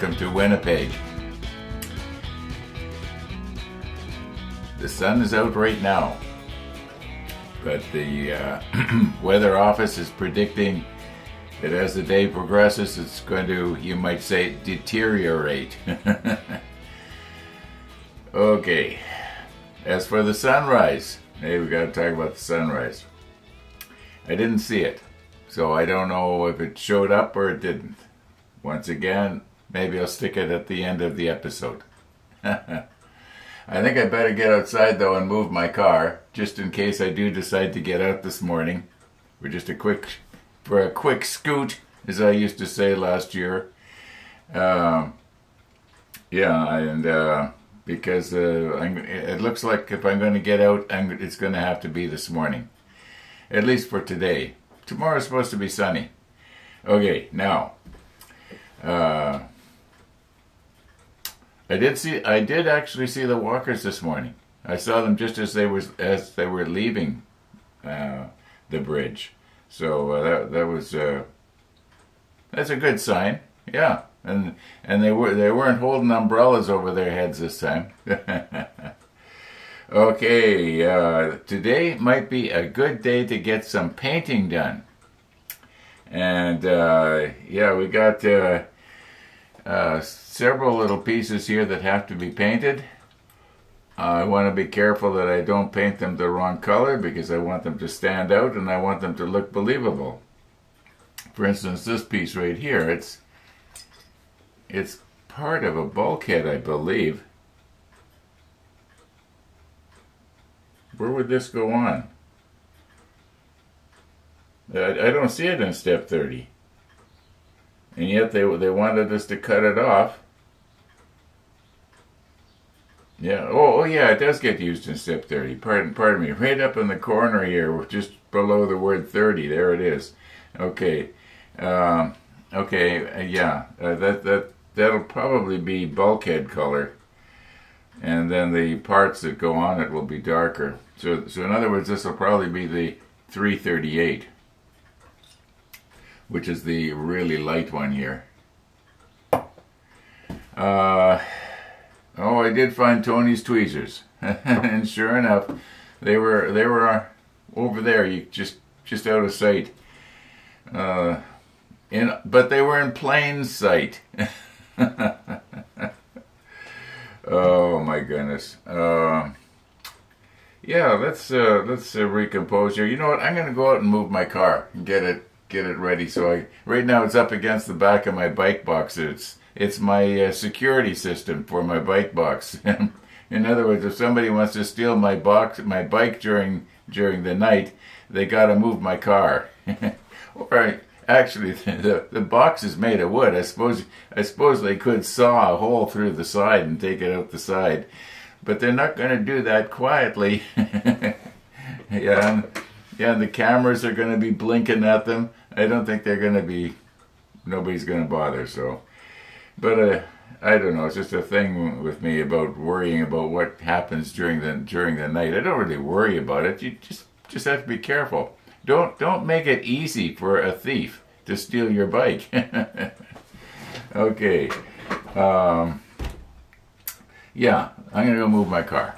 welcome to Winnipeg. The sun is out right now, but the weather office is predicting that as the day progresses, it's going to, you might say, deteriorate. Okay, as for the sunrise, hey, we got to talk about the sunrise. I didn't see it, so I don't know if it showed up or it didn't. Once again, maybe I'll stick it at the end of the episode. I think I better get outside though and move my car, just in case I do decide to get out this morning. For a quick scoot, as I used to say last year. Because it looks like if I'm going to get out, it's going to have to be this morning. At least for today. Tomorrow's supposed to be sunny. Okay, now. I did actually see the walkers this morning. I saw them just as they were leaving the bridge. So that's a good sign. Yeah, and they weren't holding umbrellas over their heads this time. Okay, today might be a good day to get some painting done. And yeah, we got several little pieces here that have to be painted. I want to be careful that I don't paint them the wrong color because I want them to stand out and I want them to look believable. For instance, this piece right here, it's part of a bulkhead, I believe. Where would this go on? I don't see it in step 30. And yet they wanted us to cut it off. Yeah. Oh yeah, it does get used in step 30. Pardon me. Right up in the corner here, just below the word 30. There it is. Okay. Yeah. That'll probably be bulkhead color, and then the parts that go on it will be darker. So in other words, this will probably be the 338. Which is the really light one here. Oh, I did find Tony's tweezers, and sure enough, they were over there, just out of sight. But they were in plain sight. Oh my goodness. Yeah, let's recompose here. You know what? I'm gonna go out and move my car and get it ready. So right now it's up against the back of my bike box. It's my security system for my bike box. In other words, if somebody wants to steal my bike during the night, they got to move my car. Or actually, the box is made of wood. I suppose they could saw a hole through the side and take it out the side, but they're not going to do that quietly. Yeah, and the cameras are going to be blinking at them. I don't think nobody's going to bother, so. But I don't know, it's just a thing with me about worrying about what happens during the night. I don't really worry about it. You just have to be careful. Don't make it easy for a thief to steal your bike. Okay. Yeah, I'm going to go move my car.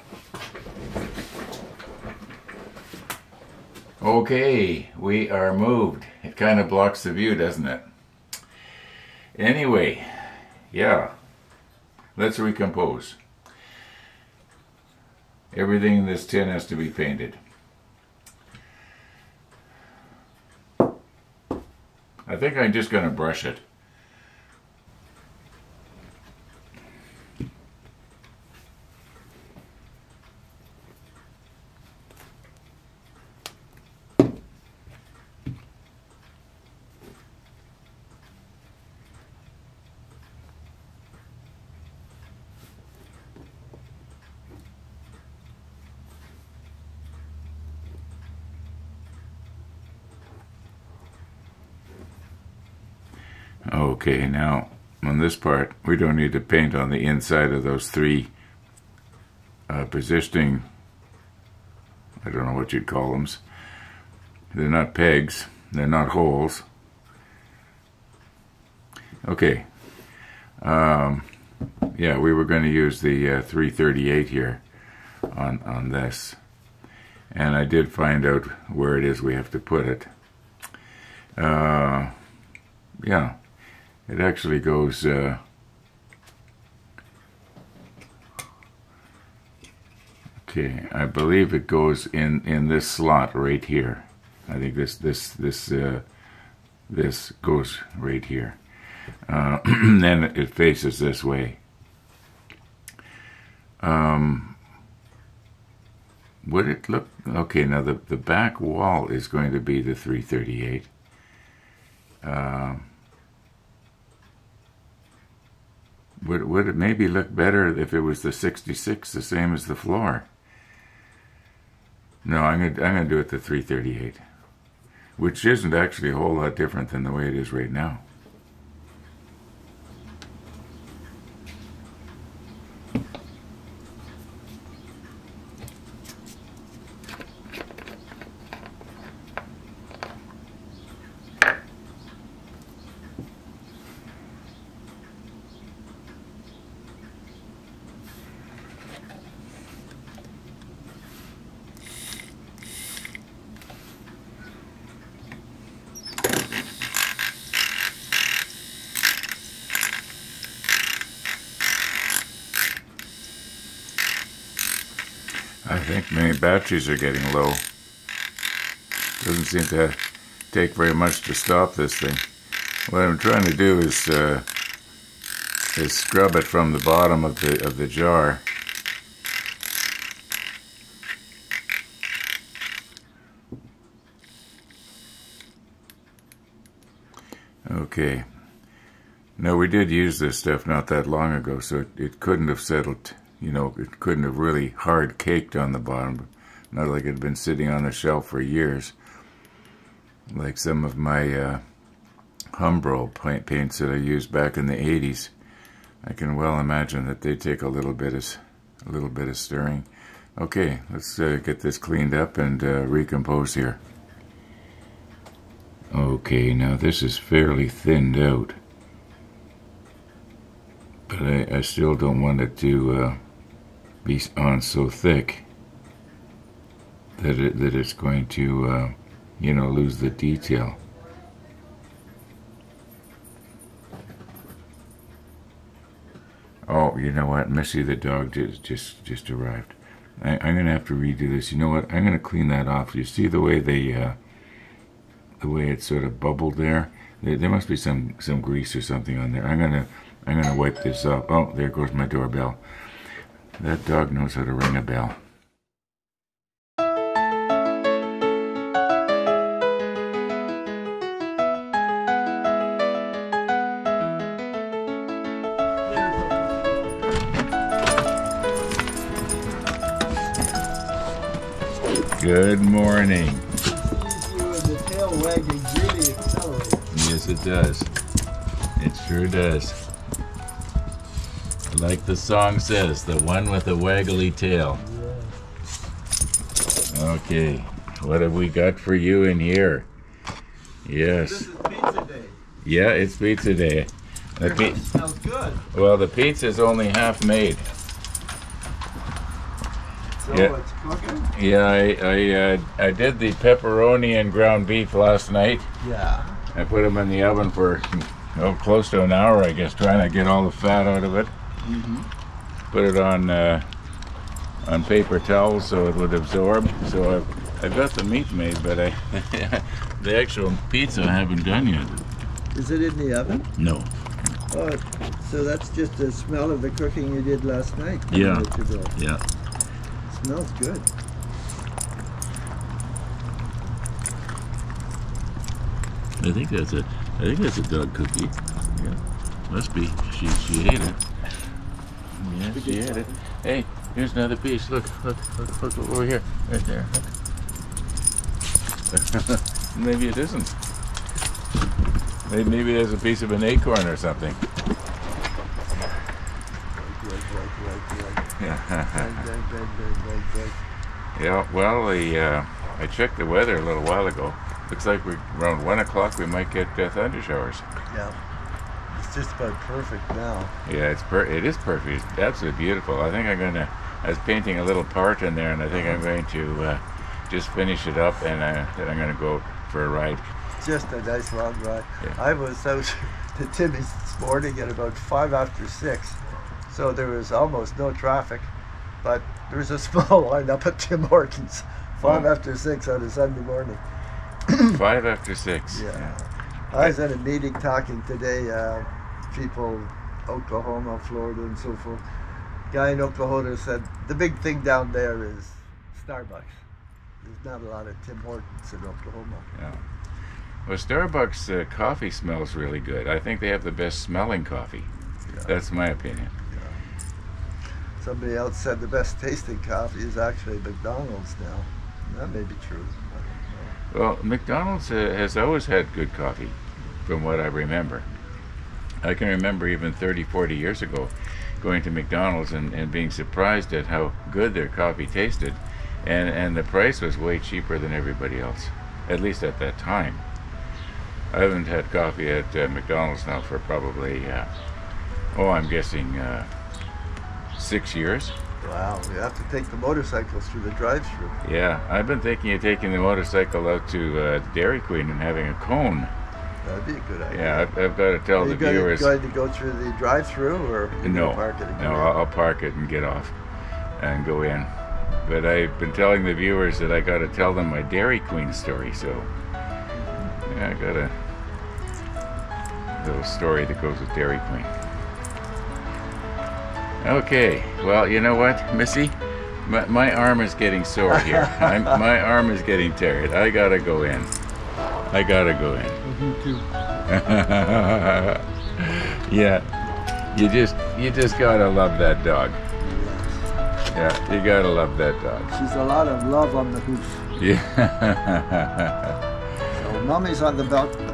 Okay, we are moved. It kind of blocks the view, doesn't it? Anyway, yeah, let's recompose. Everything in this tin has to be painted. I think I'm just going to brush it. Okay, now on this part, we don't need to paint on the inside of those three positioning, I don't know what you'd call them. They're not pegs, they're not holes. Okay, Yeah, we were going to use the 338 here on this. And I did find out where it is we have to put it. Yeah, it actually goes... okay, I believe it goes in this slot right here. I think this goes right here. Then it faces this way. Would it look... okay, now the back wall is going to be the 338. Would it maybe look better if it was the 66, the same as the floor? No, I'm gonna do it the 338, which isn't actually a whole lot different than the way it is right now. I think my batteries are getting low. Doesn't seem to take very much to stop this thing. What I'm trying to do is scrub it from the bottom of the jar. Okay. Now we did use this stuff not that long ago, so it couldn't have settled. You know, it couldn't have really hard caked on the bottom. Not like it had been sitting on the shelf for years. Like some of my Umbro paints that I used back in the 80s. I can well imagine that they take a little bit of stirring. Okay, let's get this cleaned up and recompose here. Okay, now this is fairly thinned out. But I still don't want it to be on so thick that it's going to, you know, lose the detail. Oh, you know what? Missy the dog just arrived. I'm gonna have to redo this. You know what? I'm gonna clean that off. You see the way the way it sort of bubbled there? There must be some grease or something on there. I'm gonna wipe this up. Oh, there goes my doorbell. That dog knows how to ring a bell. Good morning. The tail wagging really accelerates. Yes, it does. It sure does. Like the song says, the one with the waggly tail. Yeah. Okay, what have we got for you in here? Yes. This is pizza day. Yeah, it's pizza day. It smells good. Well, the pizza's only half made. So yeah. It's cooking? Yeah, I did the pepperoni and ground beef last night. Yeah. I put them in the oven for close to an hour, I guess, trying to get all the fat out of it. Mm-hmm. Put it on paper towels so it would absorb. So I've got the meat made, but the actual pizza I haven't done yet. Is it in the oven? No. Oh, so that's just the smell of the cooking you did last night. Yeah. Yeah. It smells good. I think that's a dog cookie. Yeah. Must be. She ate it. Yeah, she ate it. Hey, here's another piece. Look over here. Right there. Look. Maybe it isn't. Maybe there's a piece of an acorn or something. Yeah, well, I checked the weather a little while ago. Looks like around 1 o'clock we might get thunder showers. Yeah. it's just about perfect now. Yeah, it is perfect. It's absolutely beautiful. I think I was painting a little part in there, and I think I'm going to just finish it up, and then I'm going to go for a ride. Just a nice long ride. Yeah. I was out to Timmy's this morning at about 6:05, so there was almost no traffic, but there was a small line up at Tim Hortons, 6:05 on a Sunday morning. 6:05. Yeah. I was at a meeting talking today, people, Oklahoma, Florida, and so forth. Guy in Oklahoma said the big thing down there is Starbucks. There's not a lot of Tim Hortons in Oklahoma. Yeah. Well, Starbucks coffee smells really good. I think they have the best smelling coffee. Yeah. That's my opinion. Yeah. Somebody else said the best tasting coffee is actually McDonald's now. That may be true. I don't know. Well, McDonald's has always had good coffee, from what I remember. I can remember even 30, 40 years ago going to McDonald's and being surprised at how good their coffee tasted. And the price was way cheaper than everybody else, at least at that time. I haven't had coffee at McDonald's now for probably, I'm guessing 6 years. Wow, you have to take the motorcycles through the drive-thru. Yeah, I've been thinking of taking the motorcycle out to Dairy Queen and having a cone. That'd be a good idea. Yeah, I've got to tell the viewers. Are you going to go through the drive-thru, or No, park it and no, I'll park it and get off and go in. But I've been telling the viewers that I got to tell them my Dairy Queen story, so yeah, I got a little story that goes with Dairy Queen. Okay, well, you know what, Missy? My arm is getting sore here. My arm is getting tired. I gotta go in. Me too. Yeah, you just gotta love that dog. Yeah, you gotta love that dog. She's a lot of love on the hoof. Yeah. So Mommy's on the balcony,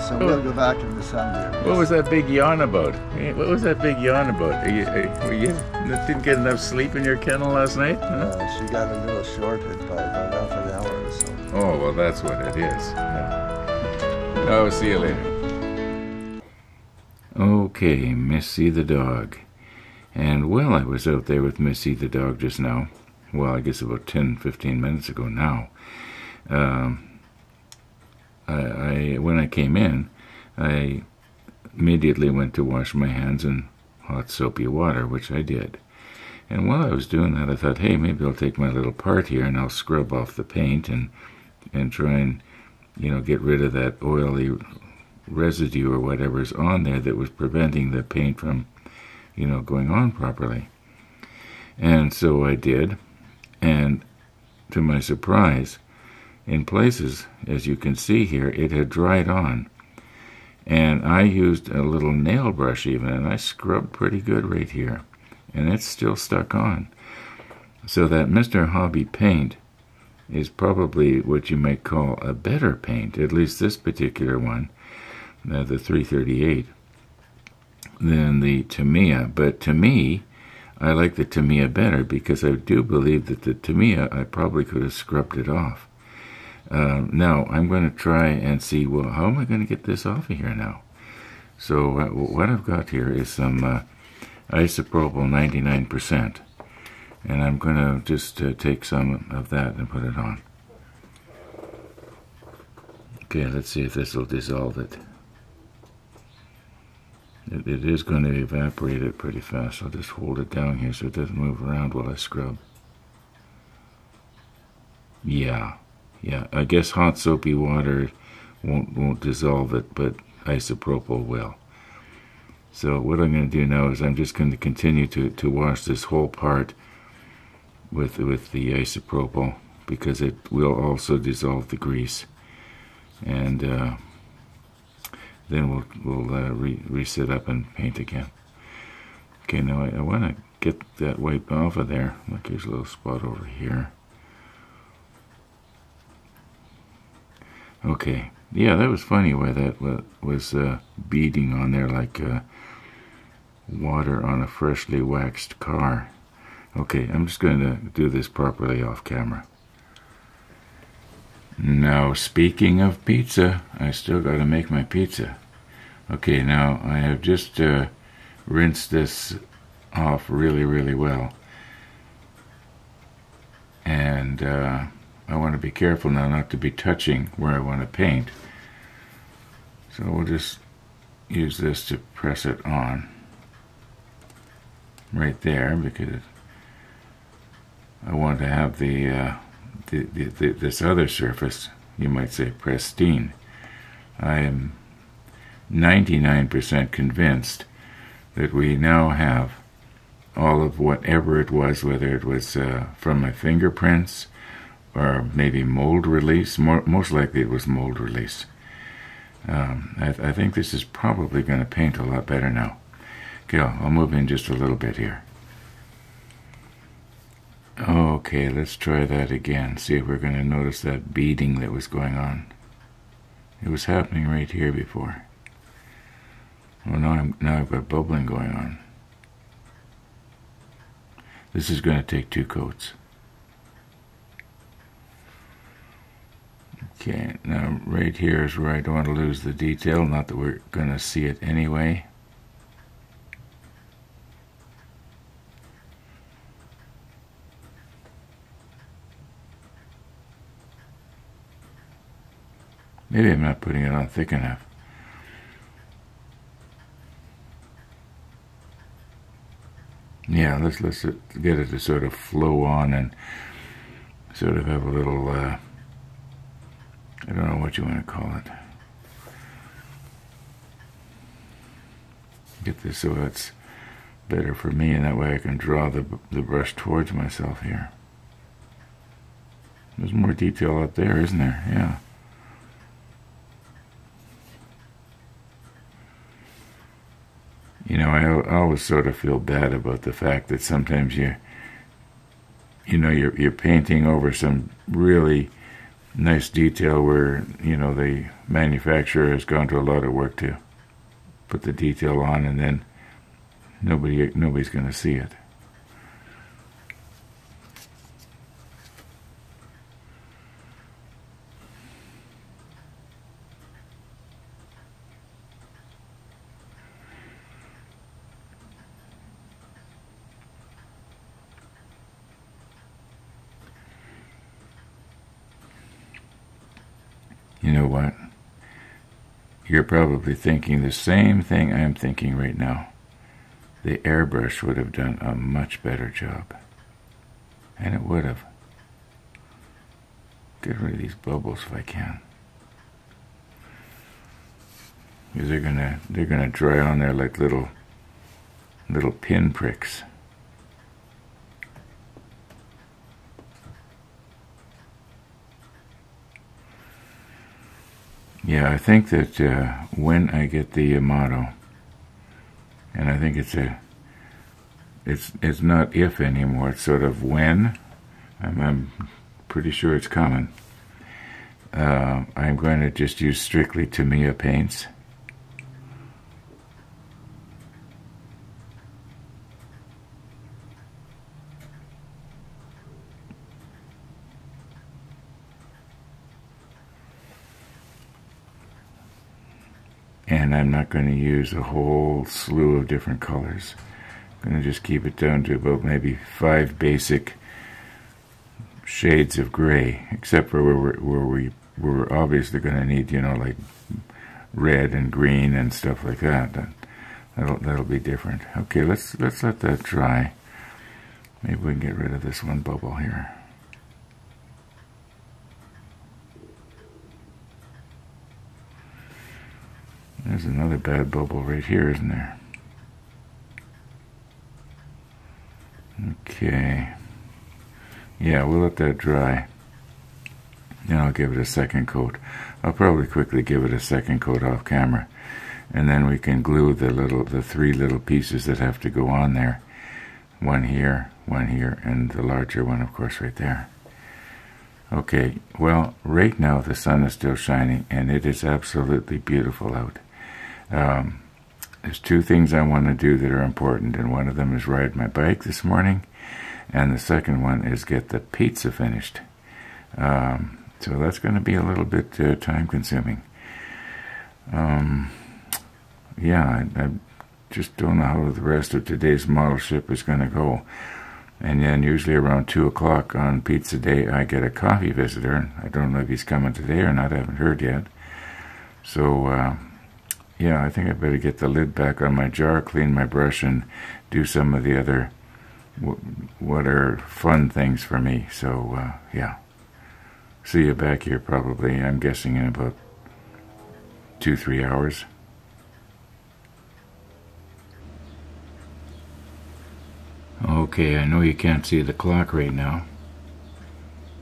so we'll go back in the sun there. What was that big yawn about? What was that big yawn about? You didn't get enough sleep in your kennel last night? Huh? She got a little shorted by about half an hour or so. Oh, well, that's what it is. Yeah. Oh, see you later. Okay, Missy the dog. And, well, I was out there with Missy the dog just now. Well, I guess about 10, 15 minutes ago now. When I came in, I immediately went to wash my hands in hot soapy water, which I did. And while I was doing that, I thought, hey, maybe I'll take my little part here and I'll scrub off the paint and try and, get rid of that oily residue or whatever's on there that was preventing the paint from, going on properly. And so I did, and to my surprise, in places, as you can see here, it had dried on. And I used a little nail brush even, and I scrubbed pretty good right here. And it's still stuck on. So that Mr. Hobby paint is probably what you might call a better paint, at least this particular one, the 338, than the Tamiya. But to me, I like the Tamiya better because I do believe that the Tamiya, I probably could have scrubbed it off. Now, I'm going to try and see, well, how am I going to get this off of here now? So what I've got here is some isopropyl 99%. And I'm going to just take some of that and put it on. Okay, let's see if this will dissolve it. It is going to evaporate it pretty fast. I'll just hold it down here so it doesn't move around while I scrub. Yeah, I guess hot soapy water won't dissolve it, but isopropyl will. So what I'm going to do now is I'm just going to continue to wash this whole part with the isopropyl, because it will also dissolve the grease. And then we'll reset up and paint again. Okay, now I want to get that wiped off of there. Look, here's a little spot over here. Okay, yeah, that was funny where that was beading on there like water on a freshly waxed car. Okay, I'm just going to do this properly off camera. Now, speaking of pizza, I still got to make my pizza. Okay, now I have just rinsed this off really well, and I want to be careful now not to be touching where I want to paint, so we'll just use this to press it on right there, because I want to have this other surface, you might say, pristine. I am 99% convinced that we now have all of whatever it was, whether it was from my fingerprints or maybe mold release. Most likely it was mold release. I think this is probably going to paint a lot better now. Okay, I'll move in just a little bit here. Okay, let's try that again. See if we're going to notice that beading that was going on. It was happening right here before. Well, now I've got bubbling going on. This is going to take 2 coats. Okay, now right here is where I don't want to lose the detail, not that we're going to see it anyway. Maybe I'm not putting it on thick enough. Yeah, let's get it to sort of flow on and sort of have a little, I don't know what you want to call it. Get this so it's better for me, and that way I can draw the brush towards myself here. There's more detail up there, isn't there? Yeah. You know, I always sort of feel bad about the fact that sometimes you're painting over some really nice detail where, the manufacturer has gone to a lot of work to put the detail on, and then nobody's going to see it. You know what? You're probably thinking the same thing I'm thinking right now. The airbrush would have done a much better job. And it would have. Get rid of these bubbles if I can. Because they're gonna dry on there like little pin pricks. Yeah, I think that when I get the Yamato, and I think it's not if anymore, it's sort of when. I'm pretty sure it's coming. I'm going to just use strictly Tamiya paints. And I'm not going to use a whole slew of different colors. I'm going to just keep it down to about maybe 5 basic shades of gray, except for where we're obviously going to need, like red and green and stuff like that. That'll be different. Okay, let's let that dry. Maybe we can get rid of this one bubble here. There's another bad bubble right here, isn't there? Okay. Yeah, we'll let that dry. Then I'll give it a second coat. I'll probably quickly give it a second coat off camera. And then we can glue the 3 little pieces that have to go on there. One here, and the larger one, of course, right there. Okay, well, right now the sun is still shining, and it is absolutely beautiful out. There's 2 things I want to do that are important, and one of them is ride my bike this morning, and the second one is get the pizza finished. So that's going to be a little bit time consuming. yeah, I just don't know how the rest of today's model ship is going to go. And then usually around 2 o'clock on pizza day, I get a coffee visitor. I don't know if he's coming today or not. I haven't heard yet. So, yeah, I think I better get the lid back on my jar, clean my brush, and do some of the other what are fun things for me. So, yeah. See you back here probably, I'm guessing, in about 2-3 hours. Okay, I know you can't see the clock right now,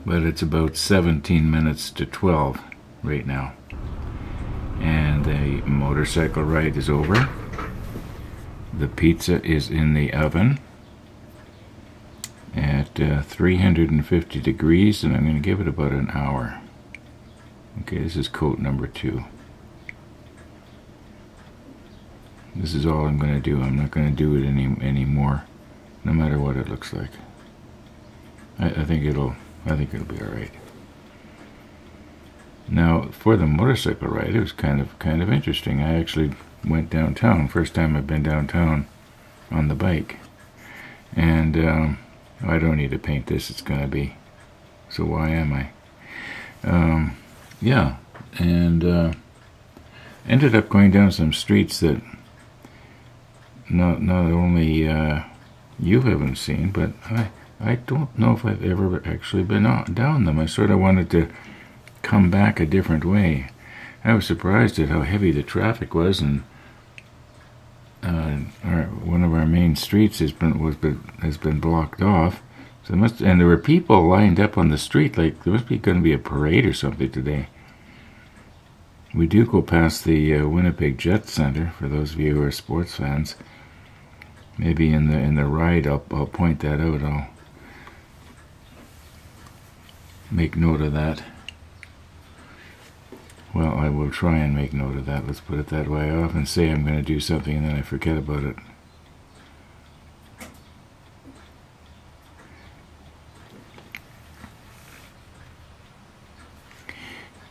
but it's about 17 minutes to 12 right now. And the motorcycle ride is over. The pizza is in the oven at 350 degrees, and I'm going to give it about an hour. Okay, this is coat number 2. This is all I'm going to do. I'm not going to do it anymore. No matter what it looks like. I think it'll be all right. Now, for the motorcycle ride, it was kind of interesting. I actually went downtown. First time I've been downtown on the bike. And I don't need to paint this. It's going to be. So why am I? Yeah, and ended up going down some streets that not only you haven't seen, but I don't know if I've ever actually been down them. I sort of wanted to come back a different way. I was surprised at how heavy the traffic was, and one of our main streets has been blocked off. So and there were people lined up on the street like there must be going to be a parade or something today. We do go past the Winnipeg Jet Center for those of you who are sports fans. Maybe in the ride I'll point that out. I'll make note of that. Well, I will try and make note of that. Let's put it that way. I often say I'm going to do something and then I forget about it.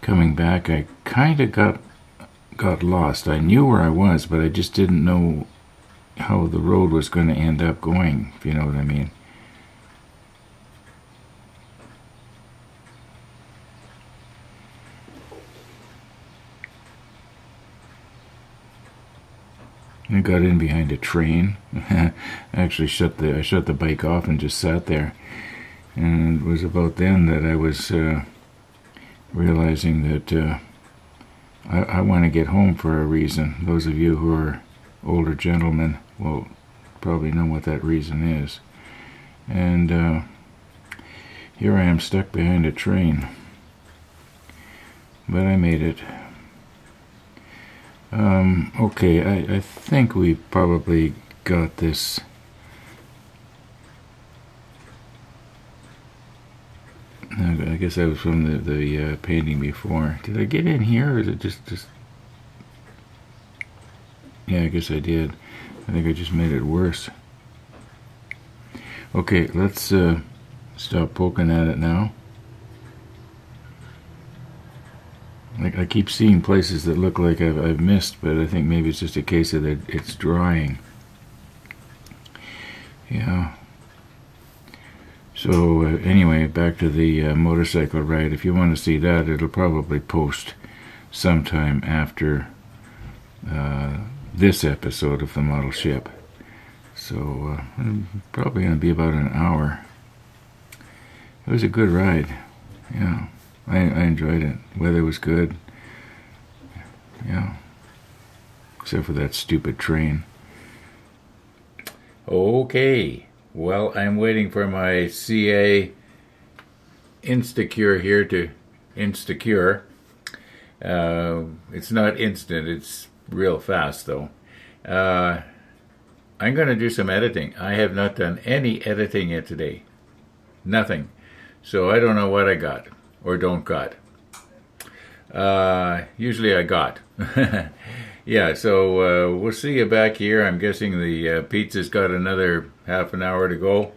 Coming back, I kind of got lost. I knew where I was, but I just didn't know how the road was going to end up going, if you know what I mean. I got in behind a train. I actually shut the bike off and just sat there. And it was about then that I was realizing that I want to get home for a reason. Those of you who are older gentlemen will probably know what that reason is. And here I am stuck behind a train. But I made it. Okay, I think we probably got this. I guess that was from the painting before. Did I get in here, or is it just... Yeah, I guess I did. I think I just made it worse. Okay, let's stop poking at it now. I keep seeing places that look like I've missed, but I think maybe it's just a case of that it's drying. Yeah. So anyway, back to the motorcycle ride. If you want to see that, it'll probably post sometime after this episode of the model ship. So probably going to be about an hour. It was a good ride. Yeah, I enjoyed it. Weather was good. Yeah, except for that stupid train. Okay, well, I'm waiting for my CA Instacure here to Instacure. It's not instant, it's real fast though. I'm going to do some editing. I have not done any editing yet today. Nothing. So I don't know what I got or don't got. Usually I got. Yeah, so we'll see you back here. I'm guessing the pizza's got another half an hour to go.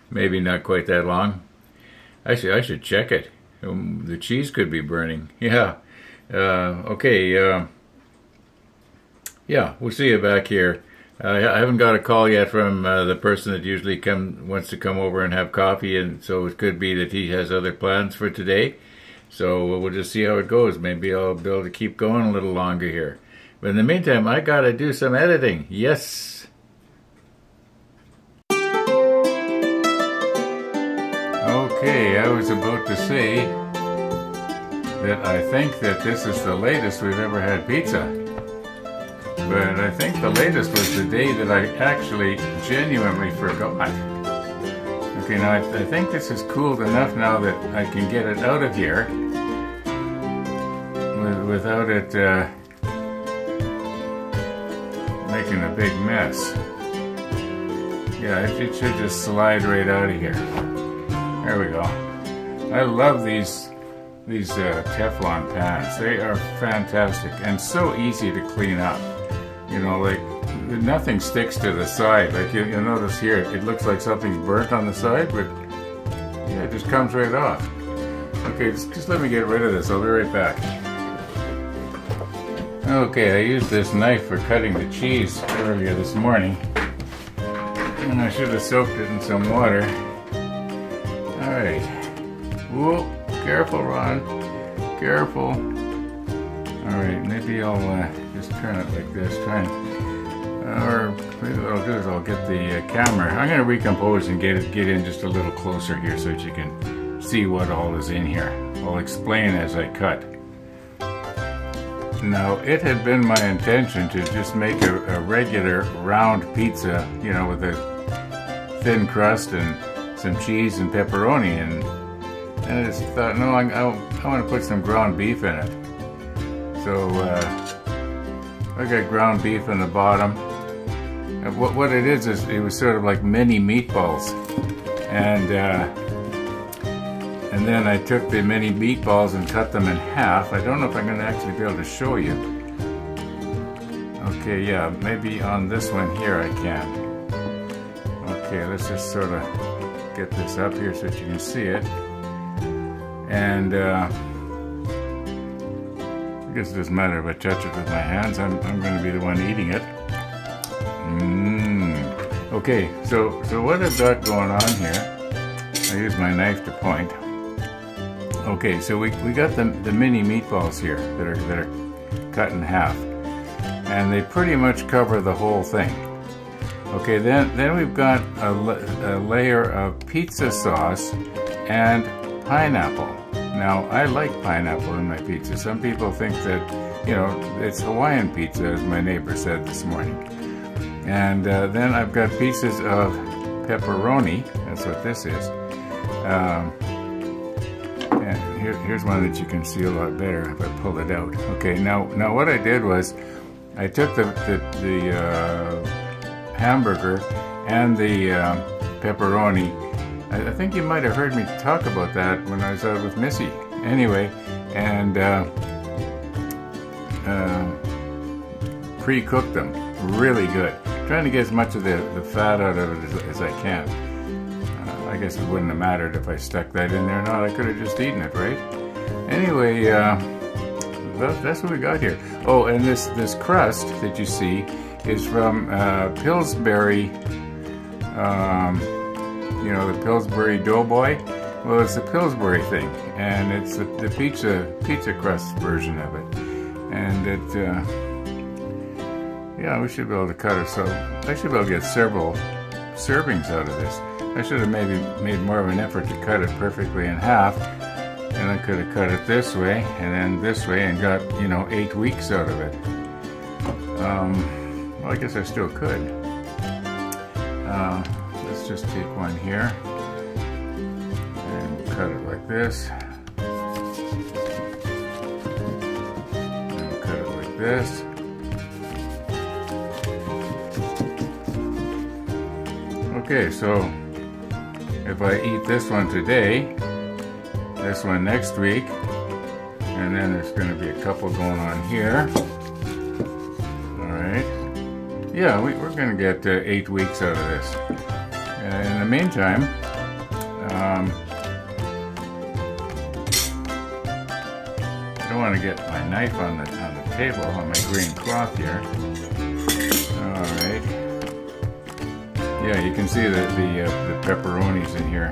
Maybe not quite that long. I should check it. The cheese could be burning. Yeah. Okay, yeah, we'll see you back here. I haven't got a call yet from the person that usually wants to come over and have coffee, and so it could be that he has other plans for today. So we'll just see how it goes. Maybe I'll be able to keep going a little longer here. But in the meantime, I gotta do some editing. Yes. Okay, I was about to say that I think that this is the latest we've ever had pizza. But I think the latest was the day that I actually genuinely forgot. Okay, now I think this is cooled enough now that I can get it out of here without it making a big mess. Yeah, it should just slide right out of here. There we go. I love these Teflon pans. They are fantastic and so easy to clean up. You know, like nothing sticks to the side. Like you'll notice here, it looks like something's burnt on the side, but yeah, it just comes right off. Okay, just let me get rid of this. I'll be right back. Okay, I used this knife for cutting the cheese earlier this morning, and I should have soaked it in some water. All right. Whoa, careful, Ron. Careful. All right, maybe I'll just turn it like this. Or maybe what I'll do is I'll get the camera. I'm going to recompose and get in just a little closer here so that you can see what all is in here. I'll explain as I cut. Now, it had been my intention to just make a regular round pizza, you know, with a thin crust and some cheese and pepperoni, and I just thought, no, I want to put some ground beef in it. So I got ground beef in the bottom. And what it is it was sort of like mini meatballs, and then I took the mini meatballs and cut them in half. I don't know if I'm going to actually be able to show you. Okay, yeah, maybe on this one here I can. Okay, let's just sort of get this up here so that you can see it. And I guess it doesn't matter if I touch it with my hands. I'm going to be the one eating it. Okay, so what I've got going on here, I use my knife to point. Okay, so we got the mini meatballs here that are cut in half, and they pretty much cover the whole thing. Okay, then we've got a layer of pizza sauce and pineapple. Now, I like pineapple in my pizza. Some people think that, you know, it's Hawaiian pizza, as my neighbor said this morning. And then I've got pieces of pepperoni. That's what this is. And here's one that you can see a lot better if I pull it out. Okay, now what I did was I took the hamburger and the pepperoni. I think you might have heard me talk about that when I was out with Missy. Anyway, and pre-cooked them really good. Trying to get as much of the fat out of it as I can. I guess it wouldn't have mattered if I stuck that in there or not. I could have just eaten it, right? Anyway, that's what we got here. Oh, and this crust that you see is from Pillsbury, you know, the Pillsbury Doughboy. Well, it's the Pillsbury thing, and it's the pizza crust version of it. And it, yeah, we should be able to cut it, so I should be able to get several servings out of this. I should have maybe made more of an effort to cut it perfectly in half, and I could have cut it this way and then this way and got, you know, 8 weeks out of it. Well, I guess I still could. Let's just take one here and cut it like this. And cut it like this. Okay, so if I eat this one today, this one next week, and then there's going to be a couple going on here. Alright. Yeah, we're going to get 8 weeks out of this. In the meantime, Don't want to get my knife on the table on my green cloth here. All right. Yeah, you can see the pepperonis in here.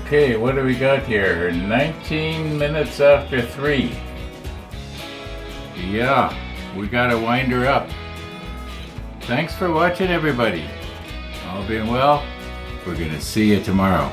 Okay, what do we got here? 19 minutes after 3. Yeah, we gotta wind her up. Thanks for watching, everybody. All being well, we're gonna see you tomorrow.